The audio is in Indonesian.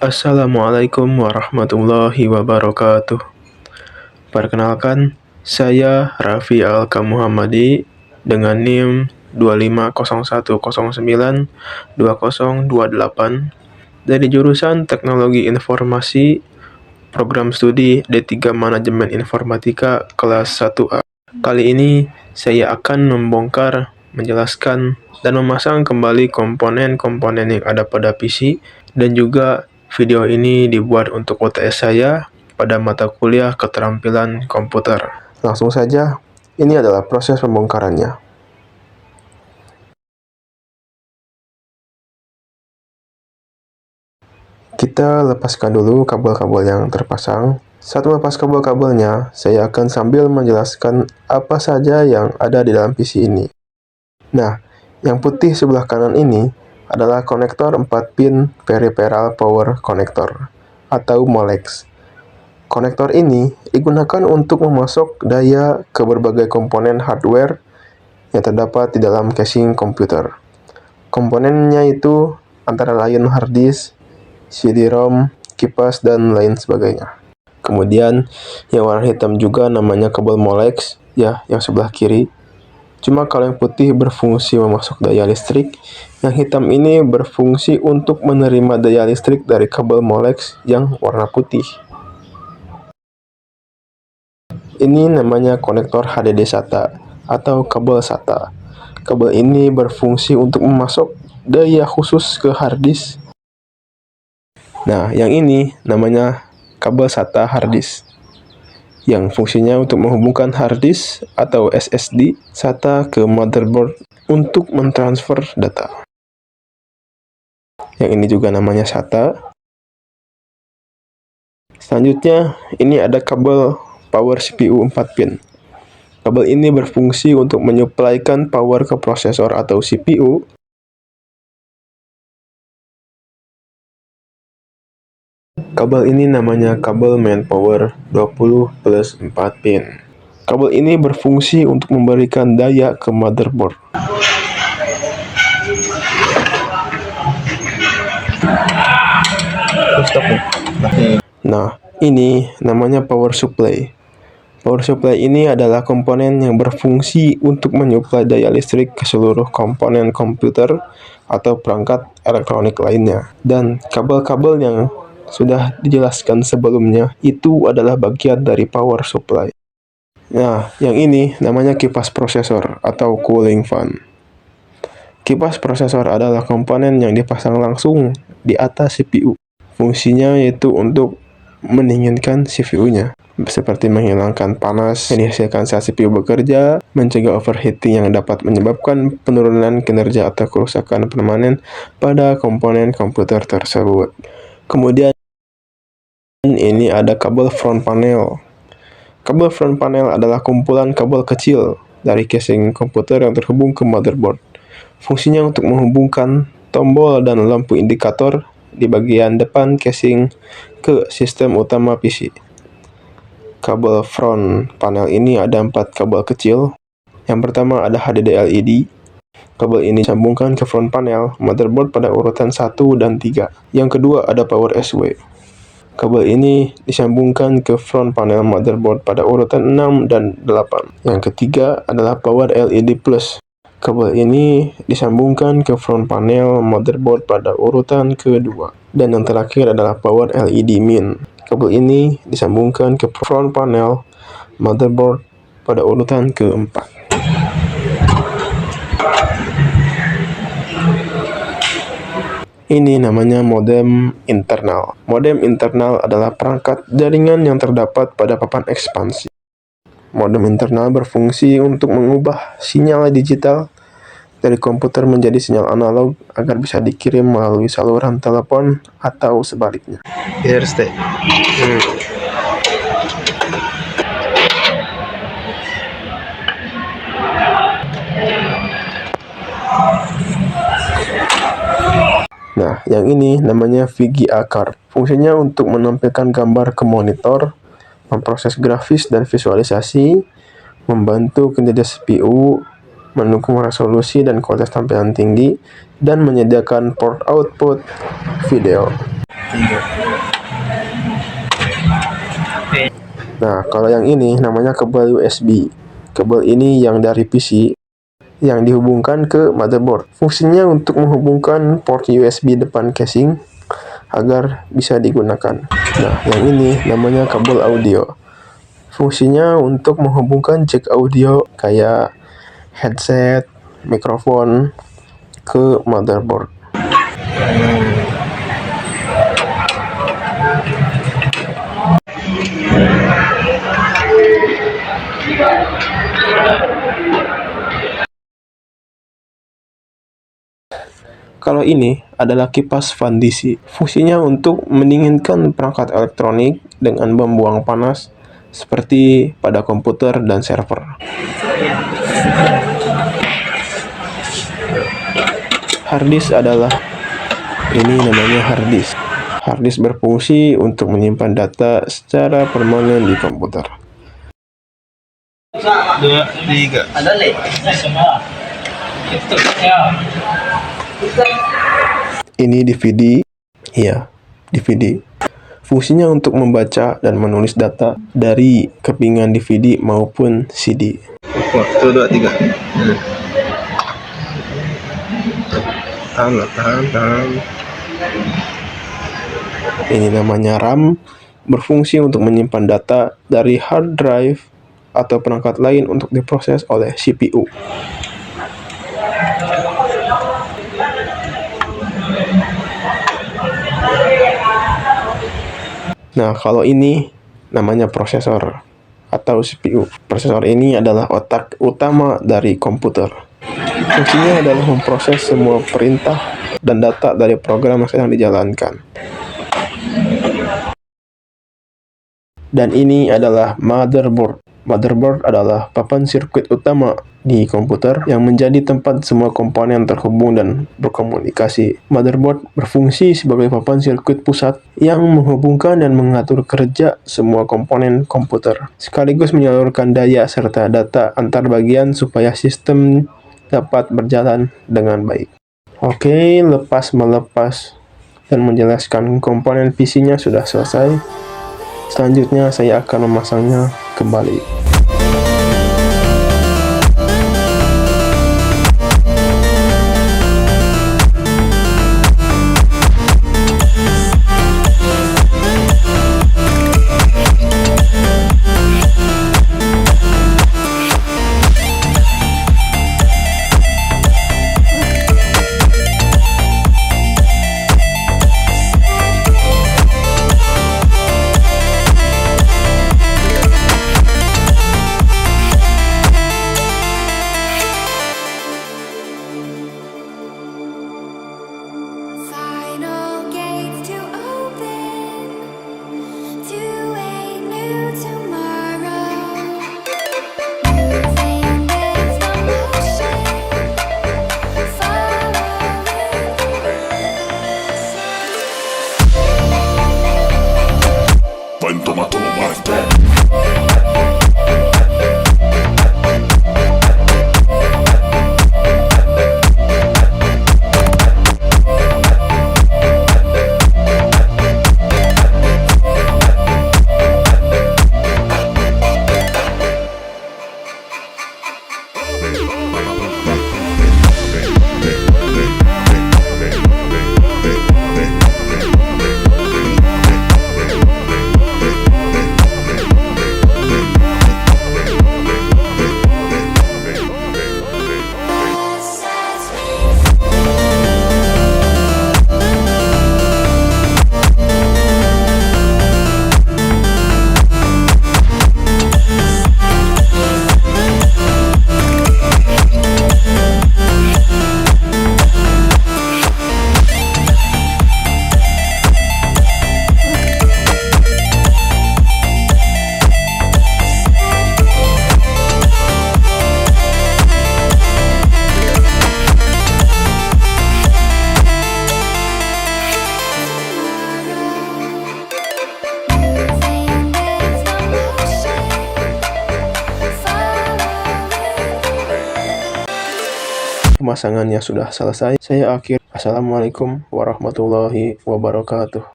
Assalamualaikum warahmatullahi wabarakatuh. Perkenalkan, saya Raffi Alka Muhammadi dengan NIM 250109208 dari jurusan Teknologi Informasi, Program Studi D3 Manajemen Informatika kelas 1A. Kali ini saya akan membongkar, menjelaskan, dan memasang kembali komponen-komponen yang ada pada PC, dan juga video ini dibuat untuk UTS saya pada mata kuliah keterampilan komputer. Langsung saja, ini adalah proses pembongkarannya. Kita lepaskan dulu kabel-kabel yang terpasang. Saat melepas kabel-kabelnya, saya akan sambil menjelaskan apa saja yang ada di dalam PC ini. Nah, yang putih sebelah kanan ini adalah konektor 4 pin Peripheral Power Connector atau MOLEX. Konektor ini digunakan untuk memasok daya ke berbagai komponen hardware yang terdapat di dalam casing komputer. Komponennya itu antara lain hard disk, CD-ROM, kipas, dan lain sebagainya. Kemudian, yang warna hitam juga namanya kabel MOLEX, ya, yang sebelah kiri. Cuma kalau yang putih berfungsi memasok daya listrik, yang hitam ini berfungsi untuk menerima daya listrik dari kabel MOLEX yang warna putih. Ini namanya konektor HDD SATA atau kabel SATA. Kabel ini berfungsi untuk memasok daya khusus ke hard disk. Nah, yang ini namanya kabel SATA hard disk, yang fungsinya untuk menghubungkan hard disk atau SSD SATA ke motherboard untuk mentransfer data. Yang ini juga namanya SATA. Selanjutnya, ini ada kabel power CPU 4 pin. Kabel ini berfungsi untuk menyuplaikan power ke prosesor atau CPU. Kabel ini namanya kabel main power 20 plus 4 pin. Kabel ini berfungsi untuk memberikan daya ke motherboard. Nah, ini namanya power supply. Power supply ini adalah komponen yang berfungsi untuk menyuplai daya listrik ke seluruh komponen komputer atau perangkat elektronik lainnya. Dan kabel-kabel yang sudah dijelaskan sebelumnya itu adalah bagian dari power supply. Nah, yang ini namanya kipas prosesor atau cooling fan. Kipas prosesor adalah komponen yang dipasang langsung di atas CPU. Fungsinya yaitu untuk mendinginkan CPU-nya, seperti menghilangkan panas yang dihasilkan saat CPU bekerja, mencegah overheating yang dapat menyebabkan penurunan kinerja atau kerusakan permanen pada komponen komputer tersebut. Kemudian ini ada kabel front panel. Kabel front panel adalah kumpulan kabel kecil dari casing komputer yang terhubung ke motherboard. Fungsinya untuk menghubungkan tombol dan lampu indikator di bagian depan casing ke sistem utama PC. Kabel front panel ini ada 4 kabel kecil. Yang pertama ada HDD LED. Kabel ini disambungkan ke front panel motherboard pada urutan 1 dan 3. Yang kedua ada power SW. Kabel ini disambungkan ke front panel motherboard pada urutan 6 dan 8. Yang ketiga adalah power LED plus. Kabel ini disambungkan ke front panel motherboard pada urutan kedua. Dan yang terakhir adalah power LED min. Kabel ini disambungkan ke front panel motherboard pada urutan keempat. Ini namanya modem internal. Modem internal adalah perangkat jaringan yang terdapat pada papan ekspansi. Modem internal berfungsi untuk mengubah sinyal digital dari komputer menjadi sinyal analog agar bisa dikirim melalui saluran telepon atau sebaliknya. Here's the Nah, yang ini namanya VGA card. Fungsinya untuk menampilkan gambar ke monitor, memproses grafis dan visualisasi, membantu kinerja CPU, mendukung resolusi dan kualitas tampilan tinggi, dan menyediakan port output video. Nah, kalau yang ini namanya kabel USB. Kabel ini yang dari PC yang dihubungkan ke motherboard. Fungsinya untuk menghubungkan port USB depan casing agar bisa digunakan. Nah, yang ini namanya kabel audio. Fungsinya untuk menghubungkan jack audio kayak headset, mikrofon ke motherboard. Kalau ini adalah kipas fan DC. Fungsinya untuk mendinginkan perangkat elektronik dengan membuang panas seperti pada komputer dan server. Harddisk adalah ini namanya harddisk. Harddisk berfungsi untuk menyimpan data secara permanen di komputer. 2, 3. Ini DVD, ya, DVD. Fungsinya untuk membaca dan menulis data dari kepingan DVD maupun CD. 1, 2, 3. Tahan. Ini namanya RAM, berfungsi untuk menyimpan data dari hard drive atau perangkat lain untuk diproses oleh CPU. Nah, kalau ini namanya prosesor atau CPU. Prosesor ini adalah otak utama dari komputer. Fungsinya adalah memproses semua perintah dan data dari program yang sedang dijalankan. Dan ini adalah motherboard. Motherboard adalah papan sirkuit utama di komputer yang menjadi tempat semua komponen terhubung dan berkomunikasi. Motherboard berfungsi sebagai papan sirkuit pusat yang menghubungkan dan mengatur kerja semua komponen komputer, sekaligus menyalurkan daya serta data antar bagian supaya sistem dapat berjalan dengan baik. Oke, melepas dan menjelaskan komponen PC-nya sudah selesai. Selanjutnya saya akan memasangnya kembali. Final gates to open to a new tomorrow. Moving with the motion, following the Buen toma Marte. Pemasangannya sudah selesai. Saya akhir. Assalamualaikum warahmatullahi wabarakatuh.